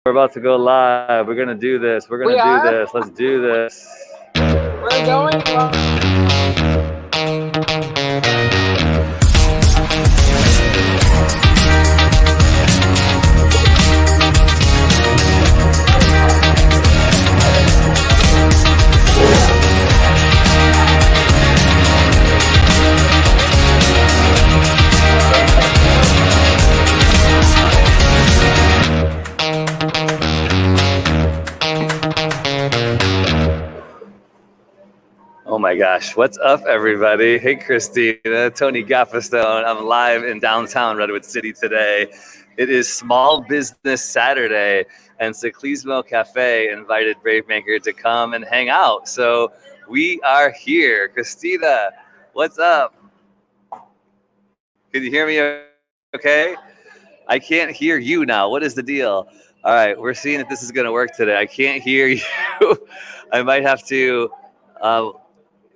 We're about to go live. We're gonna do this. We're We gonna do are. this. Let's do this. We're going Oh my gosh. What's up, everybody? Hey, Christina, Tony Gaffastone. I'm live in downtown Redwood City today. It is Small Business Saturday, and Ciclismo Cafe invited Bravemaker to come and hang out. So we are here. Christina, what's up? Can you hear me okay? I can't hear you now. What is the deal? All right, we're seeing if this is going to work today. I can't hear you. I might have to.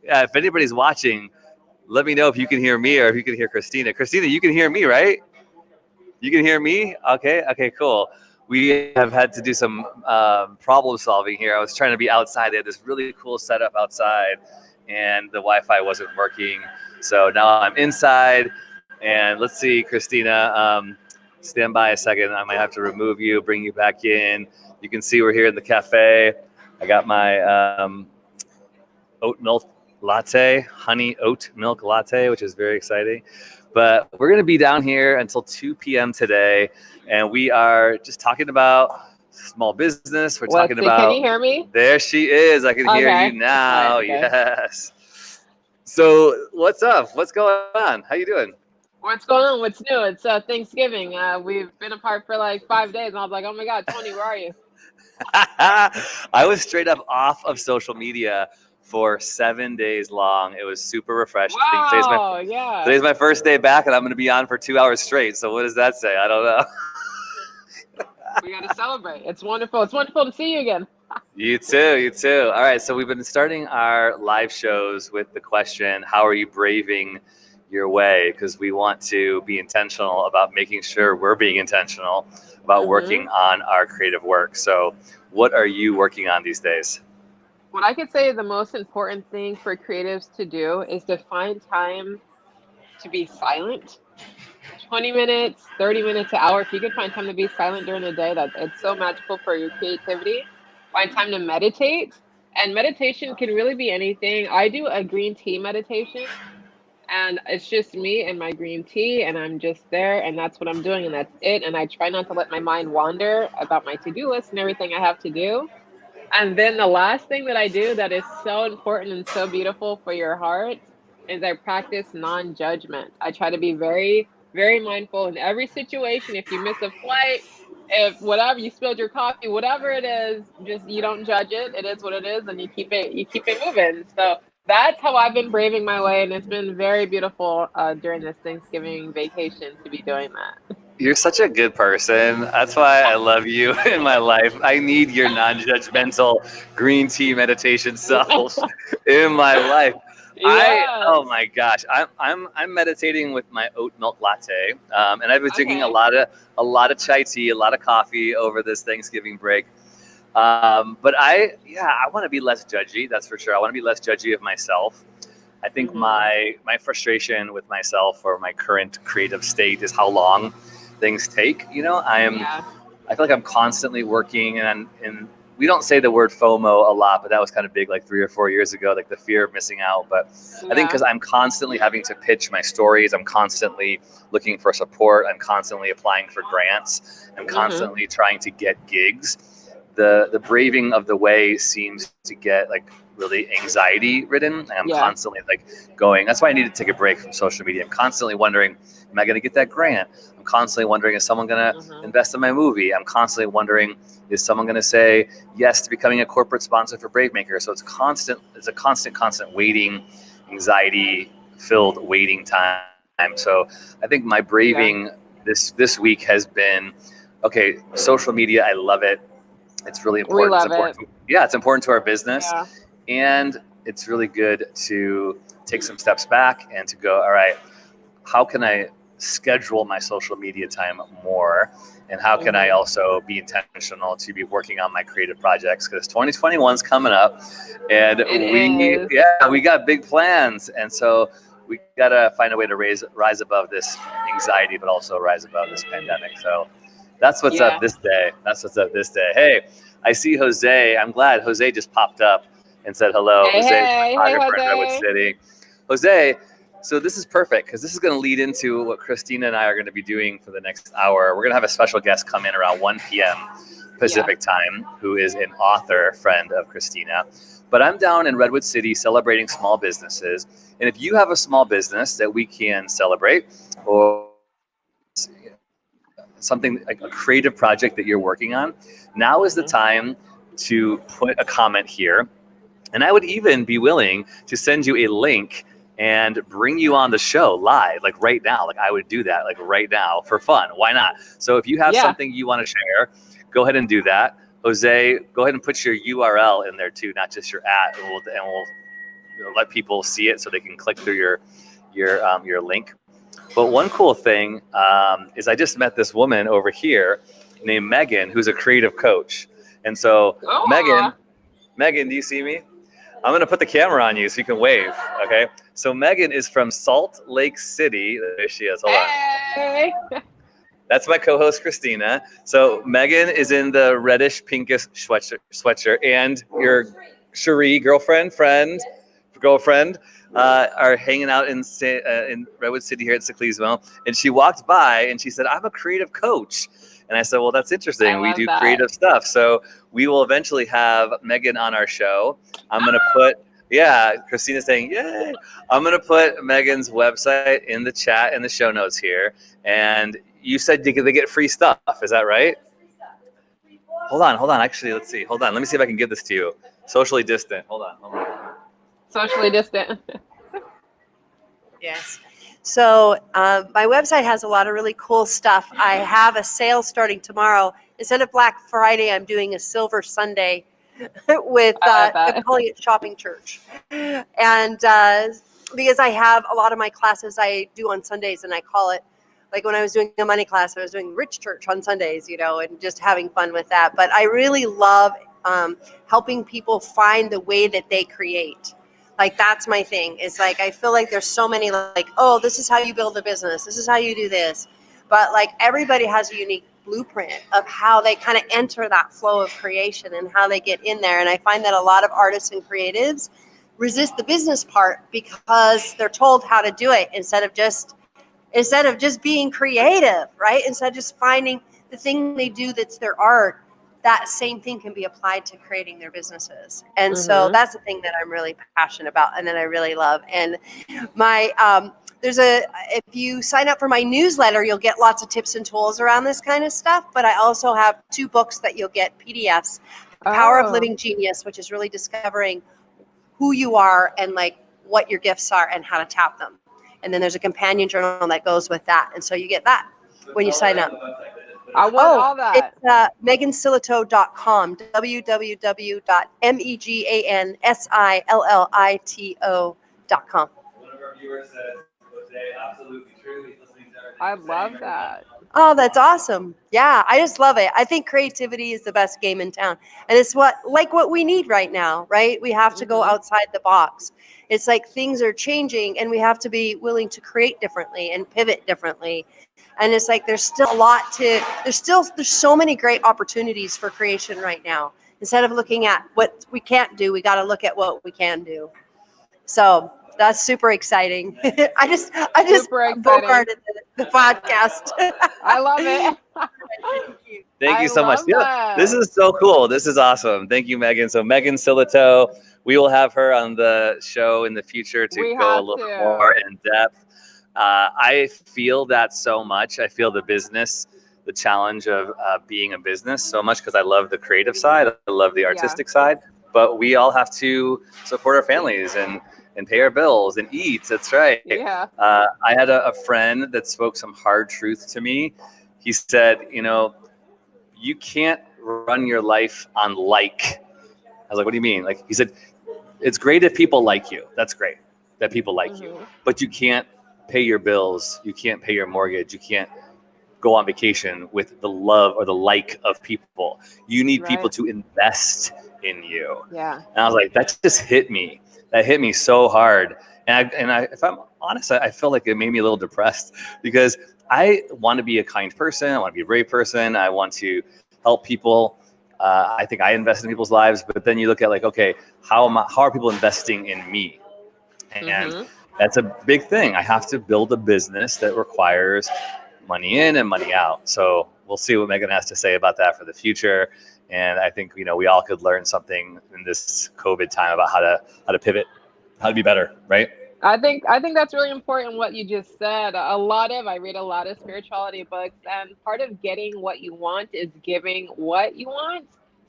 If anybody's watching, let me know if you can hear me or if you can hear Christina. Christina, you can hear me, right? You can hear me? Okay, cool. We have had to do some problem solving here. I was trying to be outside. They had this really cool setup outside, and the Wi-Fi wasn't working. So now I'm inside, and let's see, Christina. Stand by a second. I might have to remove you, bring you back in. You can see we're here in the cafe. I got my oat milk latte, honey oat milk latte, which is very exciting. But we're going to be down here until 2 p.m. today, and we are just talking about small business. We're talking about. Can you hear me? There she is. I can hear you now. Right, okay. Yes. So what's up? What's going on? How you doing? What's going on? What's new? It's Thanksgiving. We've been apart for like 5 days, and I was like, oh my God, Tony, where are you? I was straight up off of social media for 7 days long. It was super refreshing. Wow, Today's my first day back, and I'm going to be on for 2 hours straight. So what does that say? I don't know. We got to celebrate. It's wonderful. It's wonderful to see you again. You too. All right, so we've been starting our live shows with the question, how are you braving your way? Because we want to be intentional about making sure we're being intentional about working on our creative work. So what are you working on these days? What I could say the most important thing for creatives to do is to find time to be silent. 20 minutes, 30 minutes, an hour. If you could find time to be silent during the day, that it's so magical for your creativity. Find time to meditate. And meditation can really be anything. I do a green tea meditation, and it's just me and my green tea, and I'm just there, and that's what I'm doing, and that's it. And I try not to let my mind wander about my to-do list and everything I have to do. And then the last thing that I do that is so important and so beautiful for your heart is I practice non-judgment. I try to be very, very mindful in every situation. If you miss a flight, if whatever, you spilled your coffee, whatever it is, just you don't judge it. It is what it is, and you keep it moving. So that's how I've been braving my way, and it's been very beautiful during this Thanksgiving vacation to be doing that. You're such a good person. That's why I love you in my life. I need your non-judgmental green tea meditation self in my life. Oh Yes. my gosh, I'm meditating with my oat milk latte, and I've been drinking a Okay. lot of chai tea, a lot of coffee over this Thanksgiving break. But I want to be less judgy. That's for sure. I want to be less judgy of myself. I think Mhm. my frustration with myself or my current creative state is how long things take. Yeah. I feel like I'm constantly working, and we don't say the word FOMO a lot, but that was kind of big like 3 or 4 years ago, like the fear of missing out. But I think Yeah. because I'm constantly having to pitch my stories, I'm constantly looking for support, I'm constantly applying for grants, I'm Mhm. constantly trying to get gigs. The braving of the way seems to get like really anxiety ridden, and I'm Yeah. constantly like going. That's why I need to take a break from social media. I'm constantly wondering, am I going to get that grant? I'm constantly wondering, is someone going to Mhm. invest in my movie? I'm constantly wondering, is someone going to say yes to becoming a corporate sponsor for Bravemaker? So it's a constant waiting, anxiety filled waiting time. So I think my braving Yeah. this week has been, okay, social media, I love it. It's really We important. love it. It's important to our business, Yeah. and it's really good to take some steps back and to go, all right, how can I schedule my social media time more and how can I also be intentional to be working on my creative projects, because 2021 is coming up, and we got big plans, and so we gotta find a way to rise above this anxiety, but also rise above this pandemic. So that's what's up this day. Hey, I see Jose. I'm glad Jose just popped up and said hello. Jose, photographer in Redwood City. Jose, so this is perfect, because this is going to lead into what Christina and I are going to be doing for the next hour. We're going to have a special guest come in around 1 p.m. Pacific time, who is an author friend of Christina. But I'm down in Redwood City celebrating small businesses. And if you have a small business that we can celebrate, or something like a creative project that you're working on, now is the time to put a comment here. And I would even be willing to send you a link and bring you on the show live, like right now. Like I would do that, like right now, for fun. Why not? So if you have something you want to share, go ahead and do that. Jose, go ahead and put your URL in there too, not just your @ and we'll let people see it so they can click through your link. But one cool thing is I just met this woman over here named Megan, who's a creative coach. And so Megan, do you see me? I'm going to put the camera on you so you can wave, okay? So Megan is from Salt Lake City. There she is. Hold on. That's my co-host, Christina. So Megan is in the reddish, pinkish sweatshirt, and your Cherie girlfriend are hanging out in Redwood City here at Secleasville. And she walked by and she said, I'm a creative coach. And I said, well, that's interesting. We do creative stuff. So we will eventually have Megan on our show. I'm going to put, Christina's saying, yay. I'm going to put Megan's website in the chat in the show notes here. And you said they get free stuff. Is that right? Hold on. Actually, let's see. Hold on. Let me see if I can give this to you. Socially distant. Hold on. Socially distant. Yes. So my website has a lot of really cool stuff. I have a sale starting tomorrow. Instead of Black Friday, I'm doing a Silver Sunday with I'm calling it Shopping Church. And because I have a lot of my classes I do on Sundays, and I call it, like when I was doing a money class, I was doing Rich Church on Sundays, and just having fun with that. But I really love helping people find the way that they create. Like, that's my thing. It's like, I feel like there's so many, like, oh, this is how you build a business. This is how you do this. But like, everybody has a unique blueprint of how they kind of enter that flow of creation and how they get in there. And I find that a lot of artists and creatives resist the business part because they're told how to do it instead of just being creative, right? Instead of just finding the thing they do that's their art, that same thing can be applied to creating their businesses. And so that's the thing that I'm really passionate about and that I really love. And my if you sign up for my newsletter, you'll get lots of tips and tools around this kind of stuff. But I also have 2 books that you'll get PDFs. The Power of Living Genius, which is really discovering who you are and like what your gifts are and how to tap them. And then there's a companion journal that goes with that. And so you get that when you sign up. I want all that. It's megansilito.com, www.megansilito.com. One of our viewers says, Jose, absolutely true. He's listening to everything. I love that. Oh, that's awesome. Yeah, I just love it. I think creativity is the best game in town. And it's what we need right now, right? We have to go outside the box. It's like things are changing and we have to be willing to create differently and pivot differently. And it's like there's still a lot there's so many great opportunities for creation right now. Instead of looking at what we can't do, we got to look at what we can do. So that's super exciting. I just bogarted the podcast. I love it. Thank you so much. Yeah, this is so cool. This is awesome. Thank you, Megan. So Megan Silito, we will have her on the show in the future to go a little more in depth. I feel that so much. I feel the challenge of being a business so much because I love the creative side. I love the artistic side, but we all have to support our families and pay our bills and eat. That's right. Yeah. I had a friend that spoke some hard truth to me. He said, you can't run your life on like. I was like, what do you mean? Like, he said, it's great if people like you. That's great that people like you, but you can't pay your bills. You can't pay your mortgage. You can't go on vacation with the love or the like of people. You need people Right. to invest in you. Yeah. And I was like, that just hit me. That hit me so hard. And I if I'm honest, I feel like it made me a little depressed because I want to be a kind person. I want to be a brave person. I want to help people. I think I invest in people's lives, but then you look at like, okay, how are people investing in me? And that's a big thing. I have to build a business that requires money in and money out. So we'll see what Megan has to say about that for the future. And I think, you know, we all could learn something in this COVID time about how to pivot, how to be better, right? I think that's really important what you just said. I read a lot of spirituality books, and part of getting what you want is giving what you want.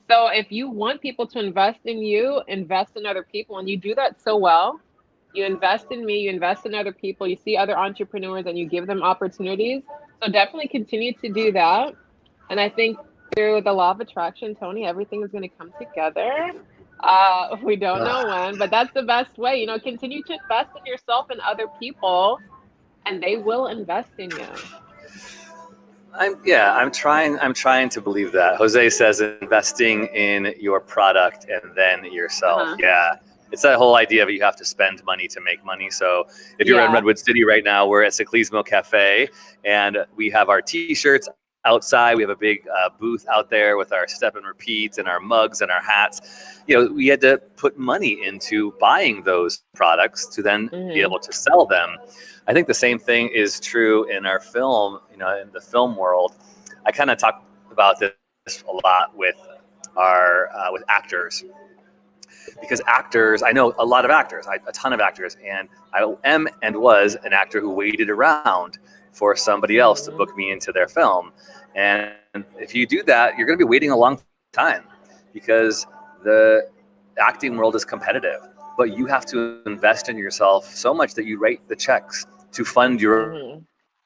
So if you want people to invest in you, invest in other people, and you do that so well. You invest in me, you invest in other people, you see other entrepreneurs and you give them opportunities. So definitely continue to do that. And I think through the law of attraction, Tony, everything is going to come together. We don't know when, but that's the best way. You know, continue to invest in yourself and other people, and they will invest in you. I'm trying to believe that. Jose says investing in your product and then yourself. Yeah. It's that whole idea of you have to spend money to make money. So if you're in Redwood City right now, we're at Ciclismo Cafe, and we have our T-shirts outside. We have a big booth out there with our step and repeats and our mugs and our hats. You know, we had to put money into buying those products to then be able to sell them. I think the same thing is true in our film, you know, in the film world. I kind of talk about this a lot with our with actors. Because actors, I know a lot of actors, a ton of actors, and I am and was an actor who waited around for somebody else to book me into their film. And if you do that, you're going to be waiting a long time because the acting world is competitive. But you have to invest in yourself so much that you write the checks to fund your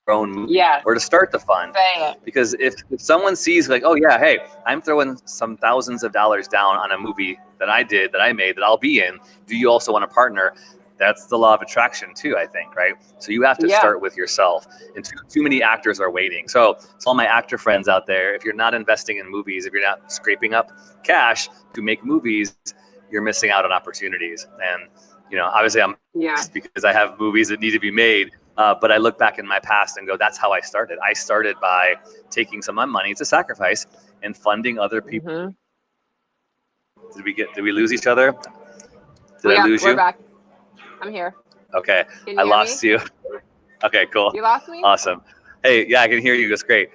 own movie or to start the fund. Because if someone sees like, oh yeah, hey, I'm throwing some thousands of dollars down on a movie that I made, that I'll be in, do you also want to partner? That's the law of attraction too, I think, right? So you have to start with yourself, and too many actors are waiting. So it's all my actor friends out there. If you're not investing in movies, if you're not scraping up cash to make movies, you're missing out on opportunities. And, you know, obviously I'm because I have movies that need to be made. But I look back in my past and go, that's how I started. I started by taking some of my money, it's a sacrifice, and funding other people. Did we lose each other? Did I lose you? We're back. I'm here. Okay. I lost you. Okay, cool. You lost me? Awesome. Hey, yeah, I can hear you. That's great.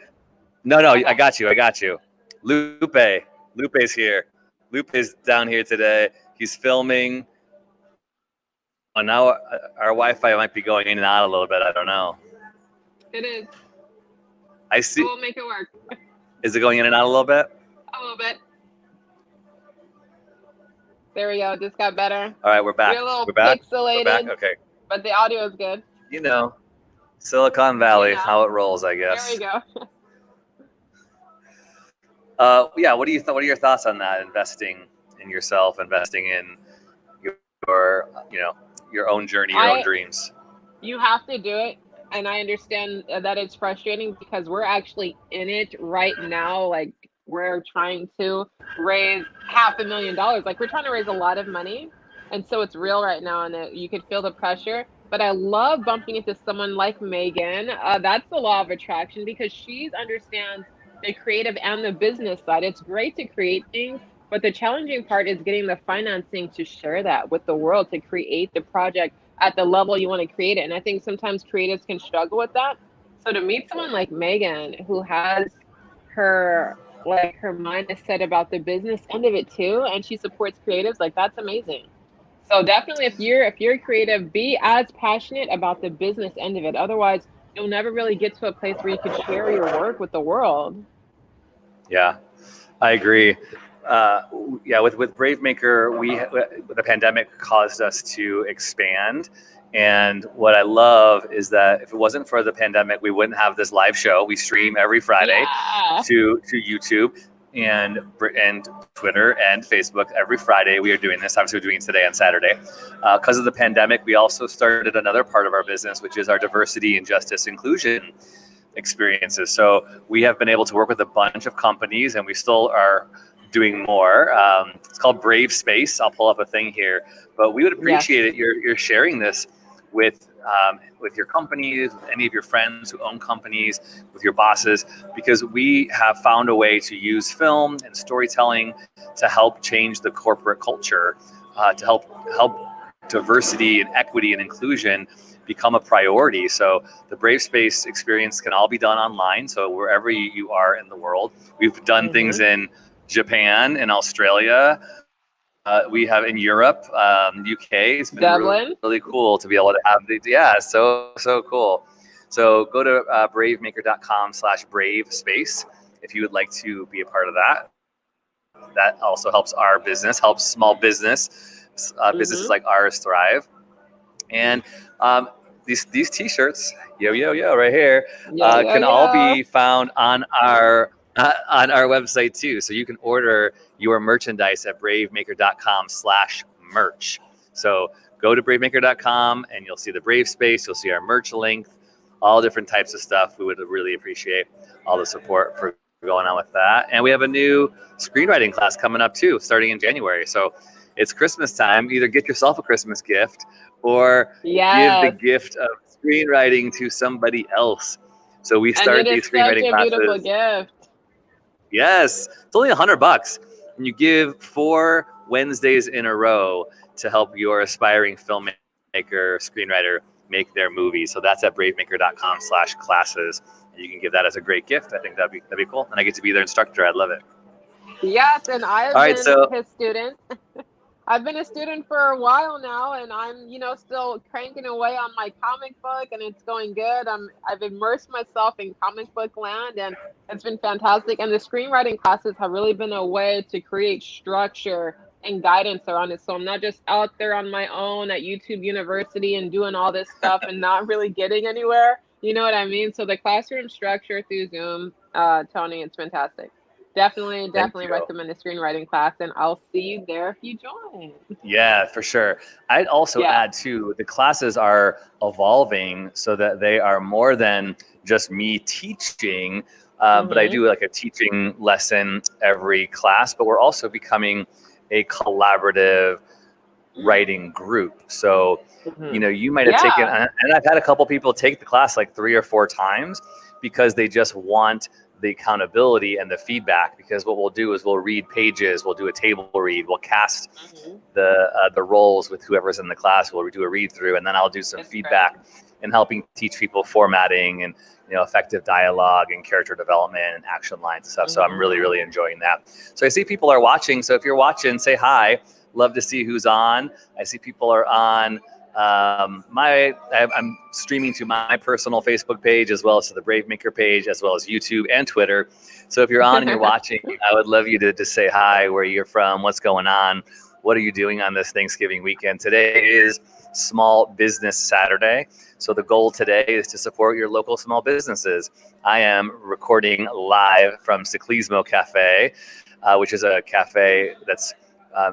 No, okay. I got you. Lupe's here. Lupe's down here today. He's filming. Oh, now our Wi-Fi might be going in and out a little bit. I don't know. It is. I see. We'll make it work. Is it going in and out a little bit? A little bit. There we go. Just got better. All right, we're back. We're a little pixelated. We're back? Okay. But the audio is good. You know, Silicon Valley, how it rolls, I guess. There we go. Yeah. What are your thoughts on that? Investing in yourself, investing in your, you know, your own journey, your own dreams. You have to do it. And I understand that it's frustrating because we're actually in it right now. Like, we're trying to raise $500,000. Like, we're trying to raise a lot of money. And so it's real right now, and you can feel the pressure. But I love bumping into someone like Megan. That's the law of attraction because she understands the creative and the business side. It's great to create things, but the challenging part is getting the financing to share that with the world, to create the project at the level you want to create it. And I think sometimes creatives can struggle with that. So to meet someone like Megan, who has her mind is set about the business end of it too, and she supports creatives, like, that's amazing. So definitely, if you're creative, be as passionate about the business end of it. Otherwise, you'll never really get to a place where you can share your work with the world. Yeah, I agree. With Bravemaker, the pandemic caused us to expand. And what I love is that if it wasn't for the pandemic, we wouldn't have this live show. We stream every Friday to YouTube and Twitter and Facebook every Friday. We are doing this. Obviously, we're doing it today on Saturday. Because of the pandemic, we also started another part of our business, which is our diversity and justice inclusion experiences. So we have been able to work with a bunch of companies, and we still are doing more. It's called Brave Space. I'll pull up a thing here, but we would appreciate it. You're sharing this with your companies, with any of your friends who own companies, with your bosses, because we have found a way to use film and storytelling to help change the corporate culture, to help diversity and equity and inclusion become a priority. So the Brave Space experience can all be done online. So wherever you are in the world, we've done things in Japan and Australia. We have in Europe, UK. It's been Dublin. really cool to be able to have so cool. So go to bravemaker.com/brave space if you would like to be a part of that. That also helps our business, helps small businesses like ours thrive. And these T-shirts, yo, right here, can all be found on our website too. So you can order your merchandise at bravemaker.com/merch. So go to bravemaker.com and you'll see the Brave Space. You'll see our merch link, all different types of stuff. We would really appreciate all the support for going on with that. And we have a new screenwriting class coming up too, starting in January. So it's Christmas time. Either get yourself a Christmas gift or give the gift of screenwriting to somebody else. So we started these screenwriting classes. Such a beautiful gift. Yes, it's only $100, and you give 4 Wednesdays in a row to help your aspiring filmmaker, screenwriter make their movie. So that's at bravemaker.com/classes. You can give that as a great gift. I think that'd be cool, and I get to be their instructor. I'd love it. Yes, and I've been his student. I've been a student for a while now, and I'm, still cranking away on my comic book, and it's going good. I've immersed myself in comic book land, and it's been fantastic. And the screenwriting classes have really been a way to create structure and guidance around it. So I'm not just out there on my own at YouTube University and doing all this stuff and not really getting anywhere. You know what I mean? So the classroom structure through Zoom, Tony, it's fantastic. Definitely recommend the screenwriting class, and I'll see you there if you join. Yeah, for sure. I'd also add too, the classes are evolving so that they are more than just me teaching, but I do like a teaching lesson every class, but we're also becoming a collaborative writing group. So, you might have taken, and I've had a couple people take the class like 3 or 4 times because they just want the accountability and the feedback, because what we'll do is we'll read pages, we'll do a table read, we'll cast the roles with whoever's in the class, we'll do a read through, and then I'll do some feedback in helping teach people formatting and effective dialogue and character development and action lines and stuff. So I'm really enjoying that. So I see people are watching. So if you're watching, say hi. Love to see who's on. I see people are on. I'm streaming to my personal Facebook page as well as to the Brave Maker page, as well as YouTube and Twitter. So if you're on and you're watching, I would love you to say hi, where you're from, what's going on, what are you doing on this Thanksgiving weekend. Today is Small Business Saturday. So the goal today is to support your local small businesses. I am recording live from Ciclismo Cafe, which is a cafe that's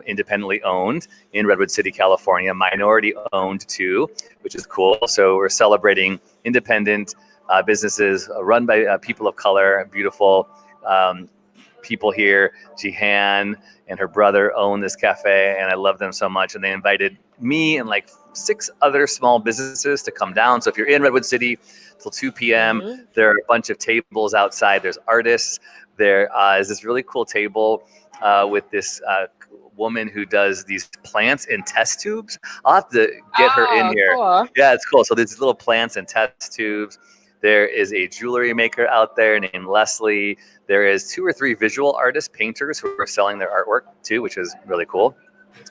independently owned in Redwood City, California, minority owned too, which is cool. So we're celebrating independent businesses run by people of color, beautiful people here. Jihan and her brother own this cafe, and I love them so much. And they invited me and like 6 other small businesses to come down. So if you're in Redwood City till 2 p.m., there are a bunch of tables outside. There's artists. There is this really cool table with this woman who does these plants in test tubes. I'll have to get her in here. Cool. Yeah, it's cool. So there's little plants in test tubes. There is a jewelry maker out there named Leslie. There is 2 or 3 visual artists, painters who are selling their artwork too, which is really cool.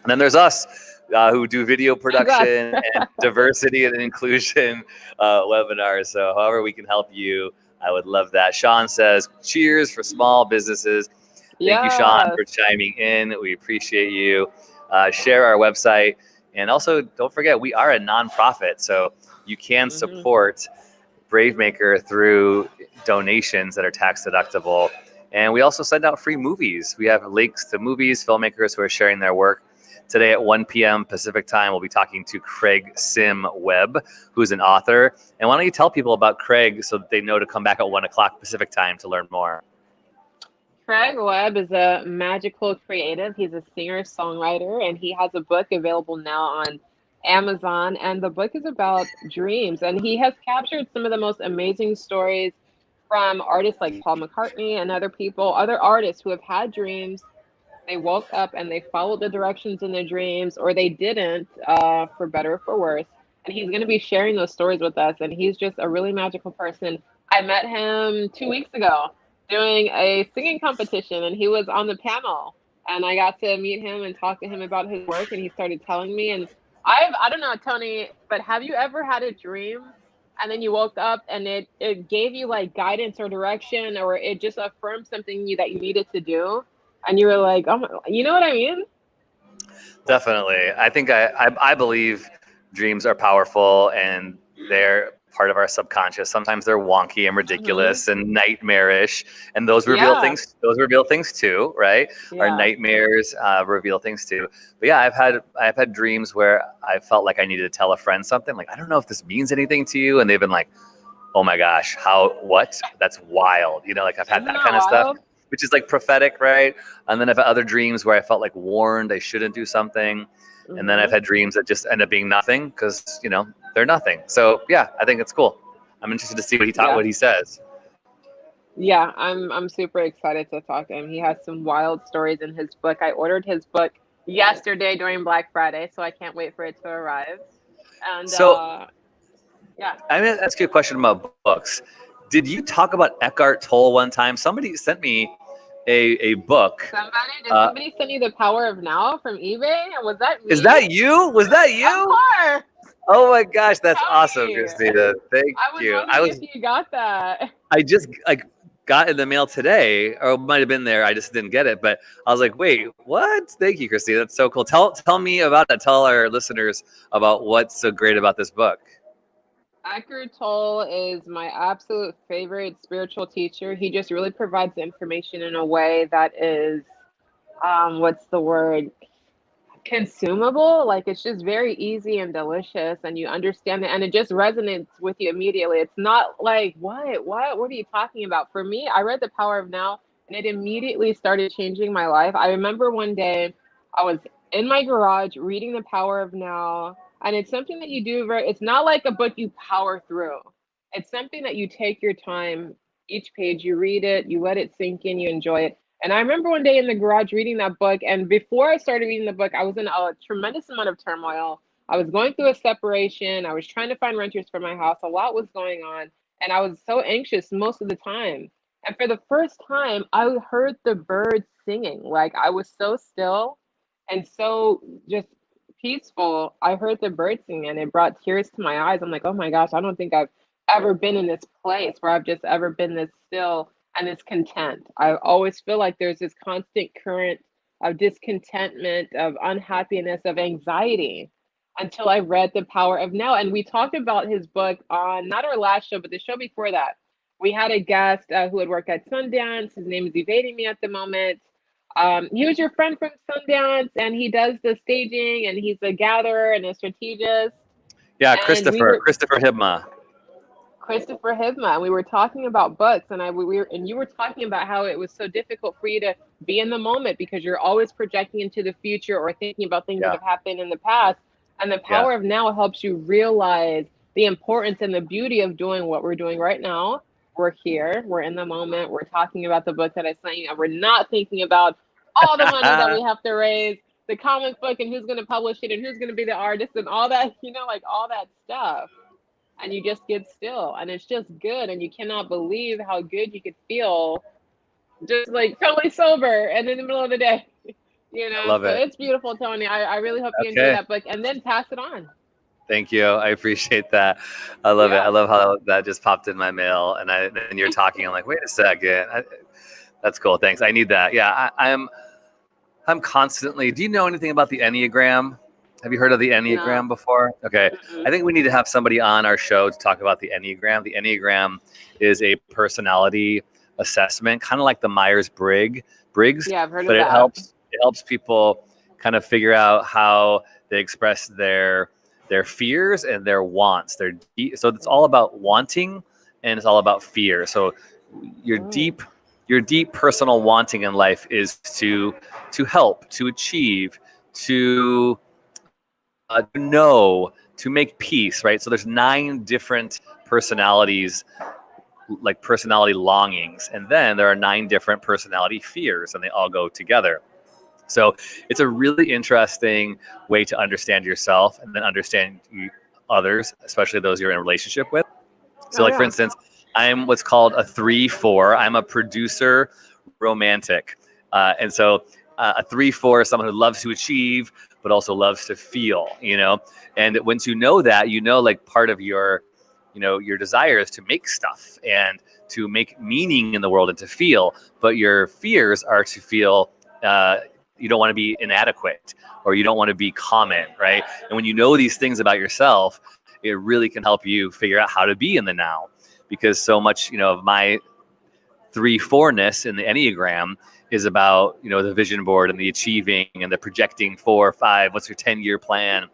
And then there's us who do video production and diversity and inclusion webinars. So however we can help you, I would love that. Sean says, cheers for small businesses. Thank you, Sean, for chiming in. We appreciate you. Share our website. And also, don't forget, we are a nonprofit, so you can support Brave Maker through donations that are tax deductible. And we also send out free movies. We have links to movies, filmmakers who are sharing their work Today at 1 p.m. Pacific time, we'll be talking to Craig Sim Webb, who's an author. And why don't you tell people about Craig so that they know to come back at 1 o'clock Pacific time to learn more? Craig Webb is a magical creative. He's a singer-songwriter, and he has a book available now on Amazon. And the book is about dreams. And he has captured some of the most amazing stories from artists like Paul McCartney and other artists who have had dreams. They woke up and they followed the directions in their dreams, or they didn't, for better or for worse. And he's going to be sharing those stories with us. And he's just a really magical person. I met him 2 weeks ago doing a singing competition, and he was on the panel. And I got to meet him and talk to him about his work, and he started telling me. And I don't know, Tony, but have you ever had a dream and then you woke up and it gave you like guidance or direction, or it just affirmed something that you needed to do? And you were like, oh my, you know what I mean? Definitely. I think I believe dreams are powerful and they're part of our subconscious. Sometimes they're wonky and ridiculous and nightmarish, and those reveal things. Those reveal things too, right? Yeah. Our nightmares reveal things too. But yeah, I've had dreams where I felt like I needed to tell a friend something. Like, I don't know if this means anything to you, and they've been like, oh my gosh, what? That's wild. You know, like I've had that kind of stuff, which is like prophetic, right? And then I've had other dreams where I felt like warned I shouldn't do something. And then I've had dreams that just end up being nothing because, you know, they're nothing. So yeah, I think it's cool. I'm interested to see what he says. Yeah, I'm super excited to talk to him. He has some wild stories in his book. I ordered his book yesterday during Black Friday, so I can't wait for it to arrive. And so, yeah. I'm going to ask you a question about books. Did you talk about Eckhart Tolle one time? Somebody sent me a book. Did somebody send you The Power of Now from eBay? Was that me? Is that you? Was that you? Of course. Oh my gosh, that's Tell awesome, me. Christina. Thank you. I was if you got that. I just got in the mail today, or it might have been there. I just didn't get it, but I was like, wait, what? Thank you, Christina. That's so cool. Tell me about that. Tell our listeners about what's so great about this book. Eckhart Tolle is my absolute favorite spiritual teacher. He just really provides information in a way that is, what's the word? Consumable. Like, it's just very easy and delicious, and you understand it, and it just resonates with you immediately. It's not like, what are you talking about? For me, I read The Power of Now, and it immediately started changing my life. I remember one day I was in my garage reading The Power of Now. And it's something that you do it's not like a book you power through. It's something that you take your time, each page, you read it, you let it sink in, you enjoy it. And I remember one day in the garage reading that book, and before I started reading the book, I was in a tremendous amount of turmoil. I was going through a separation. I was trying to find renters for my house. A lot was going on, and I was so anxious most of the time. And for the first time, I heard the birds singing. Like, I was so still and so just peaceful. I heard the birds sing, and it brought tears to my eyes. I'm like, oh my gosh, I don't think I've ever been in this place where I've just ever been this still and this content. I always feel like there's this constant current of discontentment, of unhappiness, of anxiety, until I read The Power of Now. And we talked about his book on not our last show, but the show before that. We had a guest who had worked at Sundance. His name is evading me at the moment. He was your friend from Sundance, and he does the staging, and he's a gatherer and a strategist. Yeah, and Christopher Hibma. Christopher Hibma. And we were talking about books, and you were talking about how it was so difficult for you to be in the moment because you're always projecting into the future or thinking about things that have happened in the past. And The Power of Now helps you realize the importance and the beauty of doing what we're doing right now. We're here, we're in the moment, we're talking about the book that I sent you, and we're not thinking about all the money that we have to raise, the comic book, and who's going to publish it, and who's going to be the artist, and all that, like all that stuff. And you just get still, and it's just good, and you cannot believe how good you could feel just like totally sober and in the middle of the day. I love it. It's beautiful, Tony. I really hope you enjoy that book, and then pass it on. Thank you. I appreciate that. I love it. I love how that just popped in my mail, and you're talking. I'm like, wait a second. That's cool. Thanks. I need that. Yeah, I'm constantly. Do you know anything about the Enneagram? Have you heard of the Enneagram before? Okay. Mm-hmm. I think we need to have somebody on our show to talk about the Enneagram. The Enneagram is a personality assessment, kind of like the Myers-Briggs. Yeah, I've heard of that. But it helps people kind of figure out how they express their fears and their wants. So it's all about wanting, and it's all about fear. So your deep personal wanting in life is to help, to achieve, to know, to make peace, right? So there's 9 different personalities, like personality longings, and then there are 9 different personality fears, and they all go together. So it's a really interesting way to understand yourself and then understand others, especially those you're in a relationship with. So like, for instance, I'm what's called a 3-4. I'm a producer romantic. And so a 3-4 is someone who loves to achieve, but also loves to feel, and once you know that, like part of your, your desire is to make stuff and to make meaning in the world and to feel, but your fears are to feel, you don't want to be inadequate, or you don't want to be common, right? And when you know these things about yourself, it really can help you figure out how to be in the now, because so much, of my 3-4-ness in the Enneagram is about, the vision board and the achieving and the projecting 4 or 5. What's your 10-year plan?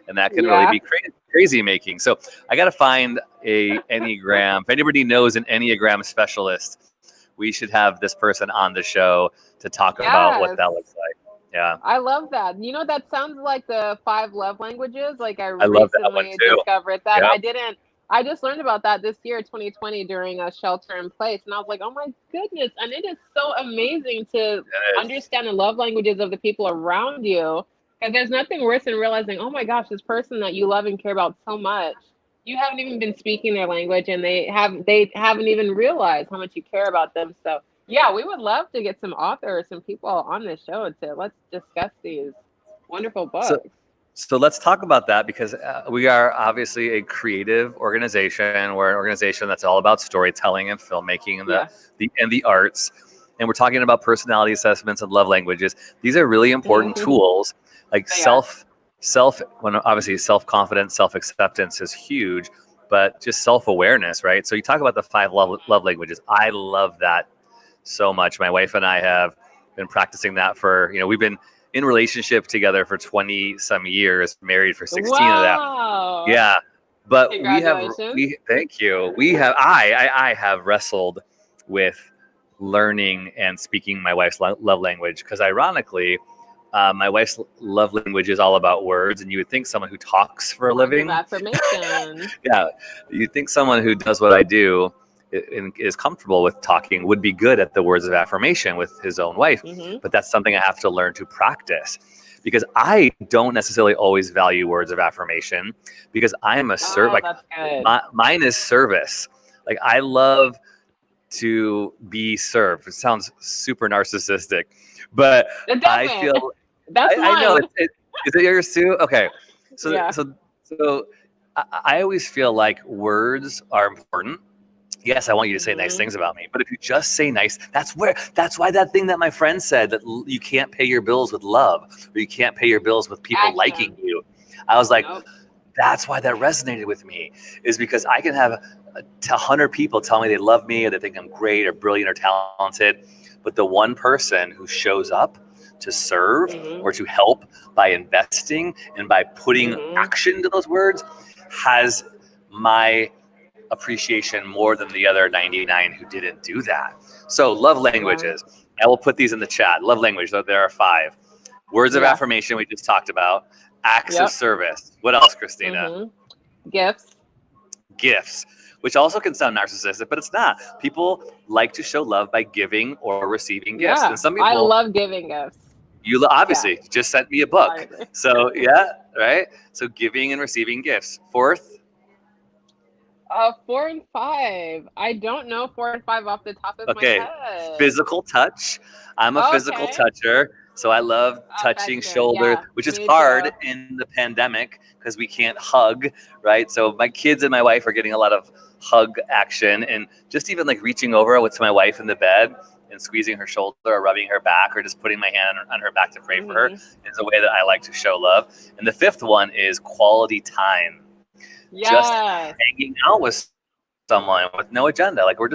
And that can really be crazy making. So I got to find a Enneagram. If anybody knows an Enneagram specialist, we should have this person on the show to talk about what that looks like. Yeah. I love that. That sounds like the 5 love languages. Like I love that one recently too. discovered that. Yep. I just learned about that this year, 2020, during a shelter in place. And I was like, oh my goodness. And it is so amazing to understand the love languages of the people around you. Because there's nothing worse than realizing, oh my gosh, this person that you love and care about so much, you haven't even been speaking their language, and they haven't even realized how much you care about them. So yeah, we would love to get some authors, some people on this show to let's discuss these wonderful books. So let's talk about that, because we are obviously a creative organization. We're an organization that's all about storytelling and filmmaking and the arts. And we're talking about personality assessments and love languages. These are really important tools. Like when obviously self-confidence, self-acceptance is huge, but just self-awareness, right? So you talk about the 5 love languages. I love that so much. My wife and I have been practicing that for, we've been in relationship together for 20 some years, married for 16 of that. Yeah. But thank you. I have wrestled with learning and speaking my wife's love language, because ironically, my wife's love language is all about words, and you would think someone who talks for a living, affirmation. Yeah, you'd think someone who does what I do and is comfortable with talking would be good at the words of affirmation with his own wife. But that's something I have to learn to practice, because I don't necessarily always value words of affirmation, because I'm a mine is service. Like I love to be served. It sounds super narcissistic, but I feel that's I know is it yours too? Okay, so I always feel like words are important. Yes, I want you to say nice things about me, but if you just say nice, that's why that thing that my friend said, that you can't pay your bills with love, or you can't pay your bills with people liking you. I was like, that's why that resonated with me, is because I can have 100 people tell me they love me, or they think I'm great or brilliant or talented, but the one person who shows up to serve or to help by investing and by putting action to those words has my appreciation more than the other 99 who didn't do that. So love languages. I will put these in the chat. Love language, there are 5. Words of affirmation we just talked about. Acts of service. What else, Christina? Gifts, which also can sound narcissistic, but it's not. People like to show love by giving or receiving gifts. And some people, I love giving gifts. You obviously just sent me a book. So right? So giving and receiving gifts. 4th? 4 and 5. I don't know 4 and 5 off the top of my head. Physical touch. I'm a physical toucher. So I love touching shoulders, which is hard in the pandemic because we can't hug, right? So my kids and my wife are getting a lot of hug action, and just even like reaching over to my wife in the bed and squeezing her shoulder or rubbing her back or just putting my hand on her back to pray for her is a way that I like to show love. And the 5th one is quality time. Just hanging out with someone with no agenda. Like we're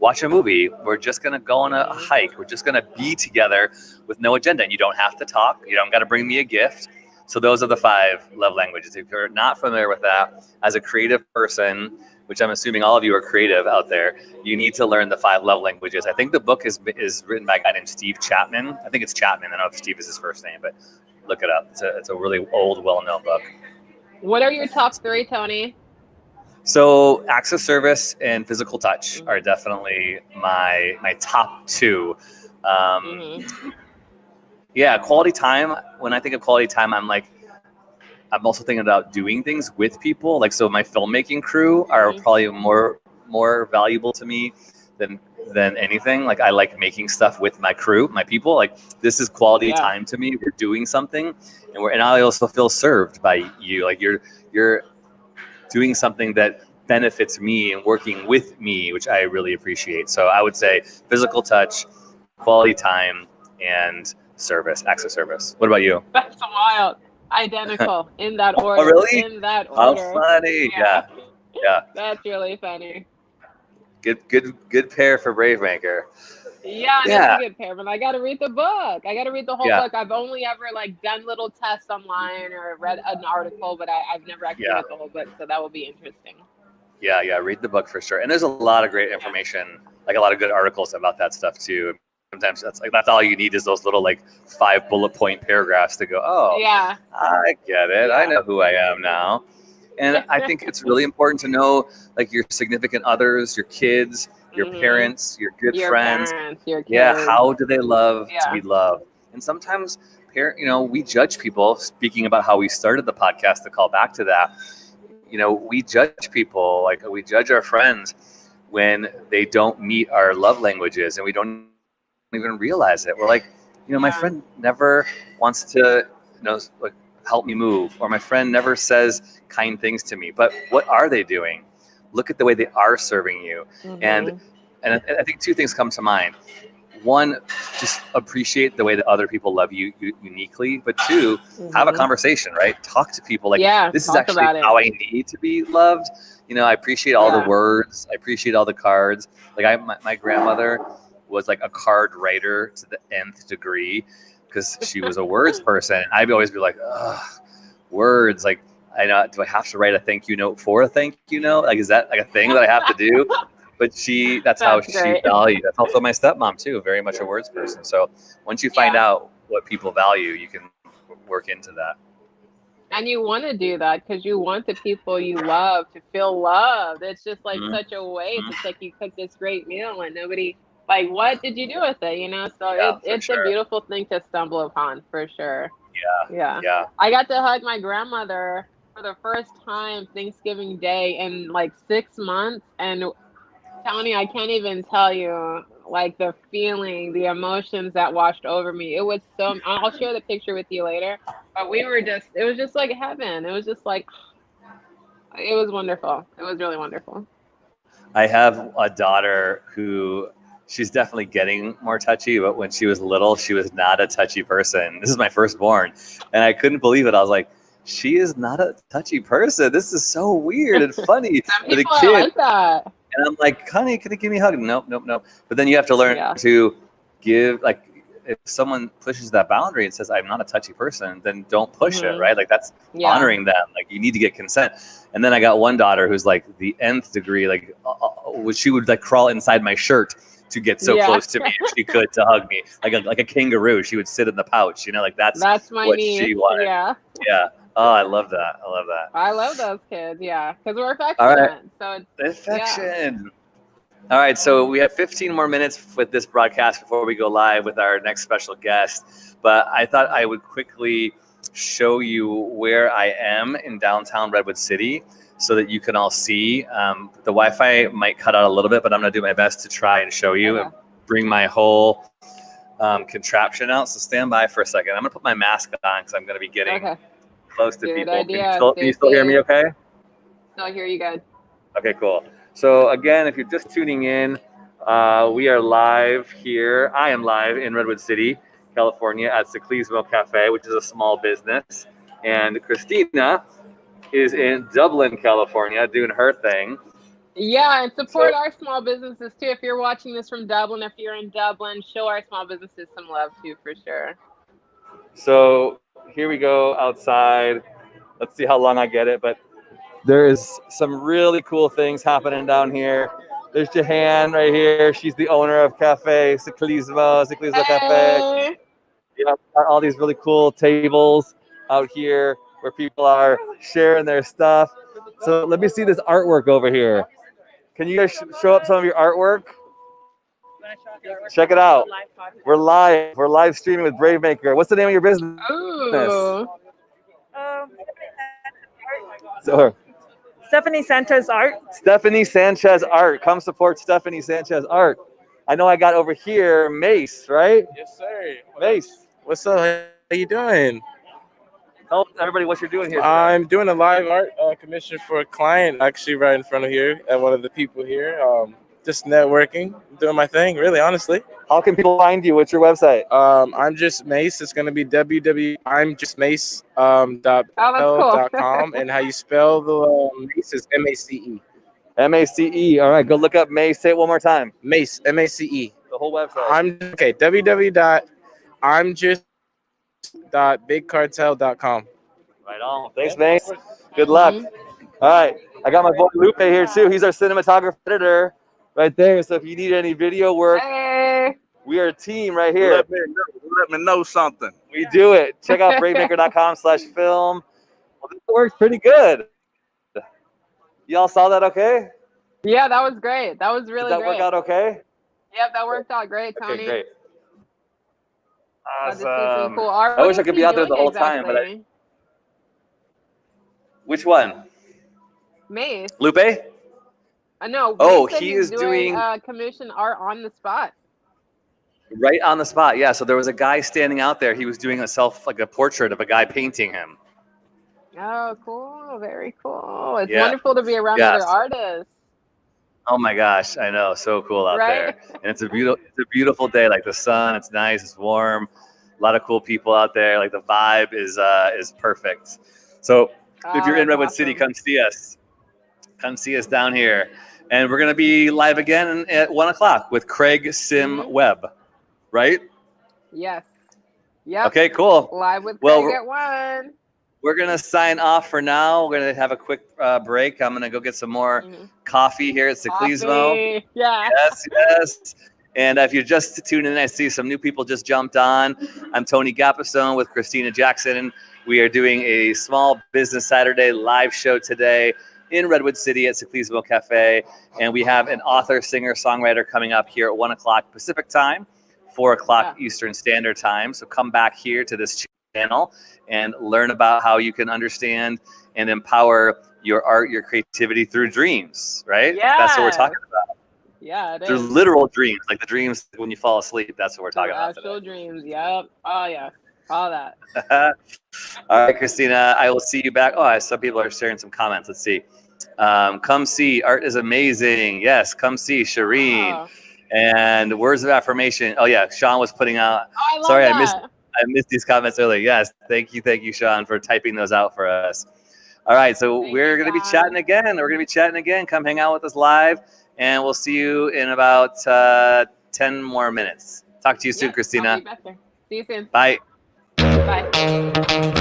watch a movie. We're just going to go on a hike. We're just going to be together with no agenda. And you don't have to talk. You don't got to bring me a gift. So those are the 5 love languages. If you're not familiar with that, as a creative person, which I'm assuming all of you are creative out there, you need to learn the 5 love languages. I think the book is written by a guy named Steve Chapman. I think it's Chapman. I don't know if Steve is his first name, but look it up. It's a really old, well-known book. What are your top 3, Tony? So acts of service and physical touch are definitely my top 2. Yeah, quality time. When I think of quality time, I'm also thinking about doing things with people. Like, so my filmmaking crew are probably more valuable to me than anything. Like, I like making stuff with my crew, my people. Like, this is quality time to me. We're doing something, and I also feel served by you. Like, you're doing something that benefits me and working with me, which I really appreciate. So I would say physical touch, quality time, and service, acts of service. What about you? That's wild. Identical in that order. Oh, really? In that order. How funny. Yeah. That's really funny. Good pair for Brave Maker. Yeah, that's a good pair, but I got to read the book. I got to read the whole book. I've only ever done little tests online or read an article, but I've never actually read the whole book, so that will be interesting. Yeah, read the book for sure. And there's a lot of great information, like a lot of good articles about that stuff too. Sometimes that's all you need is those little 5 bullet point paragraphs to go, oh, yeah, I get it. Yeah. I know who I am now. And I think it's really important to know your significant others, your kids, your parents, your good friends. Your kids. Yeah, how do they love to be loved? And sometimes we judge people. Speaking about how we started the podcast, to call back to that, we judge people, we judge our friends when they don't meet our love languages, and we don't even realize it. We're like, my friend never wants to, help me move, or my friend never says kind things to me. But what are they doing? Look at the way they are serving you. And I think 2 things come to mind. One, just appreciate the way that other people love you uniquely. But 2, have a conversation, right? Talk to people this is actually how I need to be loved. I appreciate all the words. I appreciate all the cards. My grandmother was a card writer to the nth degree because she was a words person. I'd always be like, ugh, words. I know, do I have to write a thank you note for a thank you note? Is that a thing that I have to do? But that's how she valued. That's also my stepmom too, very much a words person. So once you find out what people value, you can work into that. And you want to do that because you want the people you love to feel loved. It's just such a waste. It's you cook this great meal and nobody, what did you do with it? So it's a beautiful thing to stumble upon, for sure. Yeah. I got to hug my grandmother for the first time Thanksgiving Day in 6 months, and Tony, I can't even tell you the feeling, the emotions that washed over me. It was so, I'll share the picture with you later, but it was just like heaven. It was just it was wonderful. It was really wonderful. I have a daughter who, she's definitely getting more touchy, but when she was little, she was not a touchy person. This is my firstborn, and I couldn't believe it. I was like, she is not a touchy person. This is so weird and funny for the kid. Like that. And I'm like, honey, can you give me a hug? Nope. But then you have to learn to give, if someone pushes that boundary and says, I'm not a touchy person, then don't push it, right? That's honoring them. You need to get consent. And then I got one daughter who's the nth degree, she would crawl inside my shirt to get so close to me if she could, to hug me, like a kangaroo. She would sit in the pouch, that's my what niece. She wanted. Yeah. Oh, I love that. I love those kids. Yeah, because we're affectionate. All right. So affection. All right, so we have 15 more minutes with this broadcast before we go live with our next special guest. But I thought I would quickly show you where I am in downtown Redwood City so that you can all see. The Wi-Fi might cut out a little bit, but I'm going to do my best to try and show you and bring my whole contraption out. So stand by for a second. I'm going to put my mask on because I'm going to be getting close to people. Idea. Can you still hear me okay? Still hear you good. Okay, cool. So again, if you're just tuning in, we are live here. I am live in Redwood City, California at Ciclismo Cafe, which is a small business. And Christina is in Dublin, California, doing her thing. Yeah, and support our small businesses too. If you're watching this from Dublin, if you're in Dublin, show our small businesses some love too, for sure. So here we go outside. Let's see how long I get it, but there is some really cool things happening down here. There's Jahan right here. She's the owner of Cafe Ciclismo Cafe. Hey. Yeah, got all these really cool tables out here where people are sharing their stuff. So let me see this artwork over here. Can you guys show up some of your artwork? Check it out. We're live. We're live streaming with Bravemaker. What's the name of your business? Ooh. So, Stephanie Sanchez Art. Stephanie Sanchez Art. Come support Stephanie Sanchez Art. I know I got over here Mace, right? Yes, sir. Mace. What's up? How you doing? Tell everybody what you're doing here today. I'm doing a live art commission for a client actually right in front of here and one of the people here. Just networking, doing my thing, really, honestly. How can people find you? What's your website? I'm just Mace. It's going to be www.imjustmace .com, and how you spell the Mace is M-A-C-E. M-A-C-E. All right, go look up Mace. Say it one more time. Mace, M-A-C-E. The whole website. www.imjust.bigcartel.com. Right on. Thanks, Mace. Good luck. All right, I got my boy Lupe here too. He's our cinematographer editor right there. So if you need any video work, Hey. we are a team right here. Let me know something. We do it. Check out bravemaker.com/film. Well, this works pretty good. Y'all saw that okay? Yeah, that was great. That was really Did that great. work out okay? Yep, that worked out great, Tony. Okay, great. Glad to see some Awesome. cool art. I wish I What could is be he out there the doing whole time, but exactly? Which one? Mace. Lupe? No. Oh, Mace said he he's is doing commission art on the spot. right on the spot. Yeah, so there was a guy standing out there. He was doing a portrait of a guy painting him. Oh, cool. Very cool. It's Yeah. wonderful to be around Yes. other artists. Oh my gosh, I know, so cool out Right? there. And it's a beautiful day. Like the sun, it's nice, it's warm. A lot of cool people out there. Like the vibe is perfect. So if you're in that's Redwood City, awesome. come see us. Come see us down here. And we're gonna be live again at 1:00 with Craig Sim Webb, right? Yes. Yep. Okay, cool. Live with Well, Craig at 1. We're gonna sign off for now. We're gonna have a quick break. I'm gonna go get some more coffee here at Ciclismo. Coffee. Yeah. Yes. And if you're just tuning in, I see some new people just jumped on. I'm Tony Gapasone with Christina Jackson. We are doing a small business Saturday live show today in Redwood City at Ciclismo Cafe. And we have an author, singer, songwriter coming up here at 1:00 Pacific time, 4:00 Eastern Standard Time. So come back here to this channel and learn about how you can understand and empower your art, your creativity through dreams, right? Yeah. That's what we're talking about. Yeah, it Through is. literal dreams, like the dreams when you fall asleep. That's what we're talking about Actual dreams. Yep. Oh, yeah. All that. today. All right, Christina, I will see you back. Oh, some people are sharing some comments. Let's see. Come see. Art is amazing. Yes, come see. Shireen. Oh. And words of affirmation. Oh, yeah. Sean was putting out. Oh, I love Sorry, that. I missed these comments earlier. Yes, thank you, Sean, for typing those out for us. All right, so we're going to be chatting again. We're going to be chatting again. Come hang out with us live, and we'll see you in about 10 more minutes. Talk to you soon, Christina. I'll be back there. See you soon. Bye. Bye.